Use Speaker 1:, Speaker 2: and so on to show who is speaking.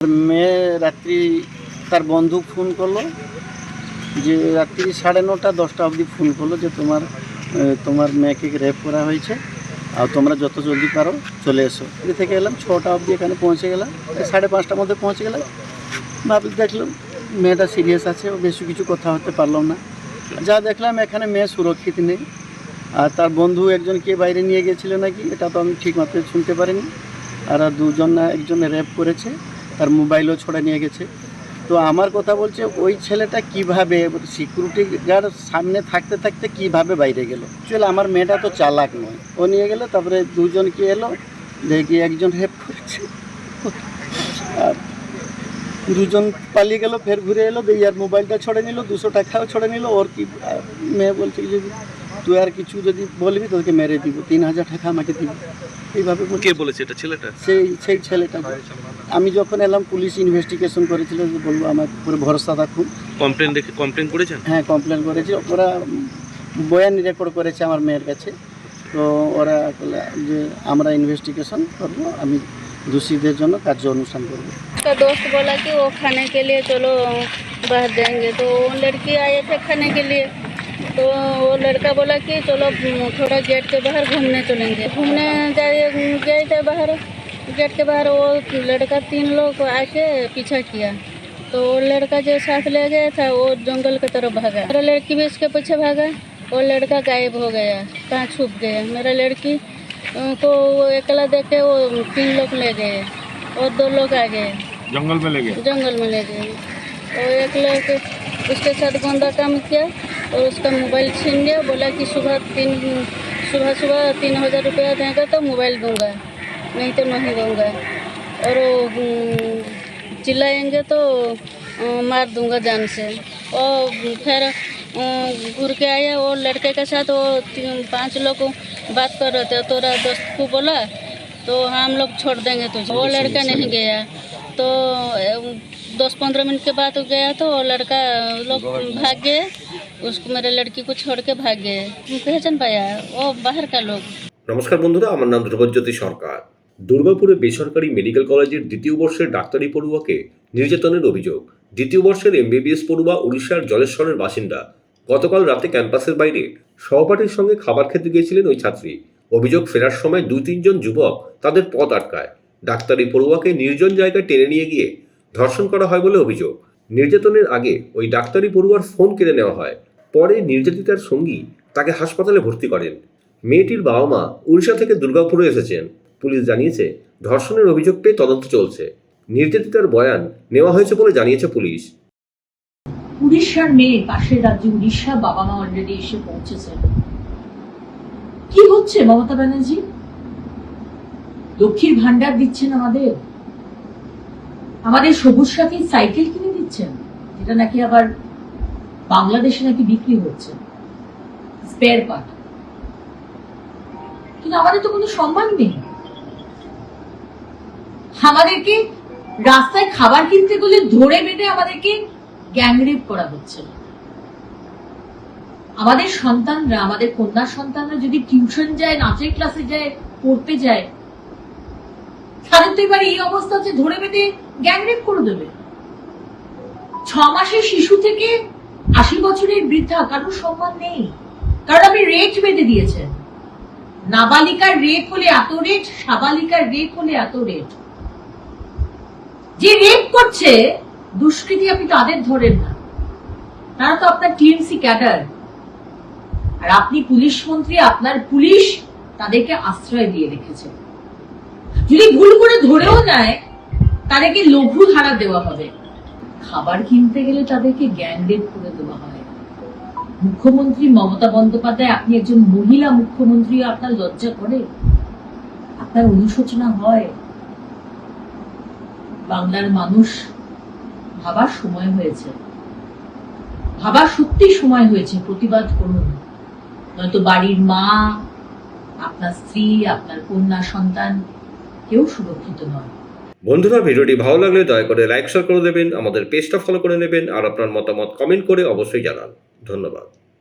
Speaker 1: মেয়ে রাত্রি তার বন্ধু ফোন করলো যে রাত্রি 9:30 10টা অবধি ফোন করলো যে তোমার মেয়েকে রেপ করা হয়েছে আর তোমরা যত জলদি পারো চলে এসো। এদিক থেকে এলাম 6টা অবধি এখানে পৌঁছে গেলাম, 5:30টার মধ্যে পৌঁছে গেলাম। ভাবলে দেখলাম মেয়েটা সিরিয়াস আছে, ও বেশি কিছু কথা হতে পারলাম না। যা দেখলাম এখানে মেয়ে সুরক্ষিত নেই, আর তার বন্ধু একজনকে বাইরে নিয়ে গেছিলো নাকি, এটা তো আমি ঠিক মতো শুনতে পারিনি। আর একজন রেপ করেছে, তার মোবাইলও ছড়ে নিয়ে গেছে। তো আমার কথা বলছে ওই ছেলেটা কিভাবে সিকিউরিটি গার্ড সামনে থাকতে থাকতে কিভাবে বাইরে গেল। চলে আমার মেয়েটা তো চালাক নয়, ও নিয়ে গেল। তারপরে দুজনকে এলো, দেখি একজন রেপ করেছে আর দুজন পালিয়ে গেল। ফের ঘুরে এলো, দেখি আর মোবাইলটা ছড়ে নিল, 200 টাকাও ছড়ে নিল। ওর কি মেয়ে বলছে যে তুই আর কিছু যদি বলবি তোকে মেরে দিব, 3000 টাকা আমাকে দিব। এইভাবে
Speaker 2: কে বলেছে এটা? ছেলেটা?
Speaker 1: সেই ছেলেটা। আমি যখন এলাম পুলিশ ইনভেস্টিগেশন করেছিল, যে বলবো আমার পুরো ভরসা রাখুন।
Speaker 2: কমপ্লেন করেছেন?
Speaker 1: হ্যাঁ, কমপ্লেন করেছি। ওরা বয়ান রেকর্ড করেছে আমার মেয়ের কাছে। তো ওরা যে আমরা ইনভেস্টিগেশন করবো, আমি दोषीদের জন্য কার্য অনুসরণ করব।
Speaker 3: उसका दोस्त बोला कि वो खाने के लिए चलो बाहर जाएंगे, तो वो लड़की आए थे खाने के लिए। तो वो लड़का बोला कि चलो थोड़ा गेट के बाहर घूमने चलेंगे। घूमने गए थे बाहर, गेट के बाहर। वो लड़का 3 लोग आके पीछा किया, तो वो लड़का जो साथ ले गया था वो जंगल की तरफ भागा। मेरा लड़की भी उसके पीछे भागा, वो लड़का गायब हो गया, कहाँ छुप गया। मेरा लड़की को वो अकेला देख के वो 3 लोग ले गए और 2 लोग आ गए,
Speaker 2: जंगल में ले गए।
Speaker 3: और एक लोग उसके साथ गंदा काम किया और उसका मोबाइल छीन लिया। बोला कि सुबह 3000 रुपया देगा तो मोबाइल दूंगा, नहीं तो नहीं दूंगा। और वो चिल्लाएंगे तो मार दूंगा जान से। और फिर घूर के आया वो लड़के के साथ। वो 5 लोग बात कर रहे थे, तोरा दोस्त को बोला तो हम लोग छोड़ देंगे तुझे। वो लड़का नहीं गया, तो 10-15 मिनट के बाद गया तो वो लड़का लोग भाग गए, उसको मेरे लड़की को छोड़ के भाग गए। पहचान पाया वो बाहर का लोग।
Speaker 4: নমস্কার বন্ধুরা, আমার নাম ধ্রুবজ্যোতি সরকার। দুর্গাপুরে বেসরকারি মেডিকেল কলেজের 2য় বর্ষের ডাক্তারি পড়ুয়াকে নির্যাতনের অভিযোগ। 2য় বর্ষের MBBS পড়ুয়া উড়িষ্যার জলেশ্বরের বাসিন্দা। গতকাল রাতে ক্যাম্পাসের বাইরে সহপাঠীর সঙ্গে খাবার খেতে গিয়েছিলেন ওই ছাত্রী। অভিযোগ, ফেরার সময় 2-3 জন যুবক তাদের পথ আটকায়। ডাক্তারি পড়ুয়াকে নির্জন জায়গায় টেনে নিয়ে গিয়ে ধর্ষণ করা হয় বলে অভিযোগ। নির্যাতনের আগে ওই ডাক্তারি পড়ুয়ার ফোন কেড়ে নেওয়া হয়। পরে নির্যাতিতার সঙ্গী তাকে হাসপাতালে ভর্তি করেন। মেয়েটির বাবা মা উড়িষ্যা থেকে দুর্গাপুরে এসেছেন। পুলিশ জানিয়েছে ধর্ষণের অভিযোগ পেয়ে তদন্ত চলছে। নির্যাতিতার বয়ান নেওয়া হয়েছে বলে জানিয়েছে পুলিশ।
Speaker 5: উড়িষ্যার মেয়ে, পাশের রাজ্য উড়িষ্যা, বাবা মা অলরেডি এসে পৌঁছেছেন। কি হচ্ছে মমতা ব্যানার্জি? লক্ষ্মীর ভান্ডার দিচ্ছেন আমাদের সবুজ সাথী সাইকেল কিনে দিচ্ছেন, যেটা নাকি আবার বাংলাদেশে নাকি বিক্রি হচ্ছে স্পেয়ার পার্ট। কিন্তু আমাদের তো কোনো সম্মান নেই। আমাদেরকে রাস্তায় খাবার কিনতে গেলে ধরে বেঁধে আমাদেরকে গ্যাংরেপ করা হচ্ছে। আমাদের সন্তানরা, আমাদের কন্যা সন্তানরা যদি টিউশন যায়, নাচের ক্লাসে যায়, পড়তে যায়, তাদের তো এবার এই অবস্থা যে ধরে বেঁধে গ্যাংরেপ করে দেবে। 6 মাসের শিশু থেকে 80 বছরের বৃদ্ধা, কারোর সম্মান নেই। কারণ আপনি রেট বেঁধে দিয়েছেন। নাবালিকার রেপ হলে এত রেট, সাবালিকার রেপ হলে এত রেট। যে রেপ করছে দুষ্কৃতী, আপনি তাদের ধরেন না, তারা তো আপনার টিএমসি ক্যাডার। আর আপনি পুলিশ মন্ত্রী, আপনার পুলিশ তাদেরকে আশ্রয় দিয়ে রেখেছে। যদি ভুল করে ধরেও নেয়, তাদেরকে লঘু ধারা দেওয়া হবে। খাবার কিনতে গেলে তাদেরকে গ্যাংরেপ করে দেওয়া হয়। মুখ্যমন্ত্রী মমতা বন্দ্যোপাধ্যায়, আপনি একজন মহিলা মুখ্যমন্ত্রী, আপনার লজ্জা করে? আপনার অনুশোচনা হয়? বাংলার মানুষ ভাবার সময় হয়েছে, ভাবার সত্যি সময় হয়েছে। প্রতিবাদ করুন, নয়তো বাড়ির মা, আপনার স্ত্রী, আপনার কন্যা সন্তান কেউ সুরক্ষিত নয়।
Speaker 4: বন্ধুরা, ভিডিওটি ভালো লাগলে দয়া করে লাইক শেয়ার করে দেবেন, আমাদের পেজটা ফলো করে নেবেন, আর আপনার মতামত কমেন্ট করে অবশ্যই জানান। ধন্যবাদ।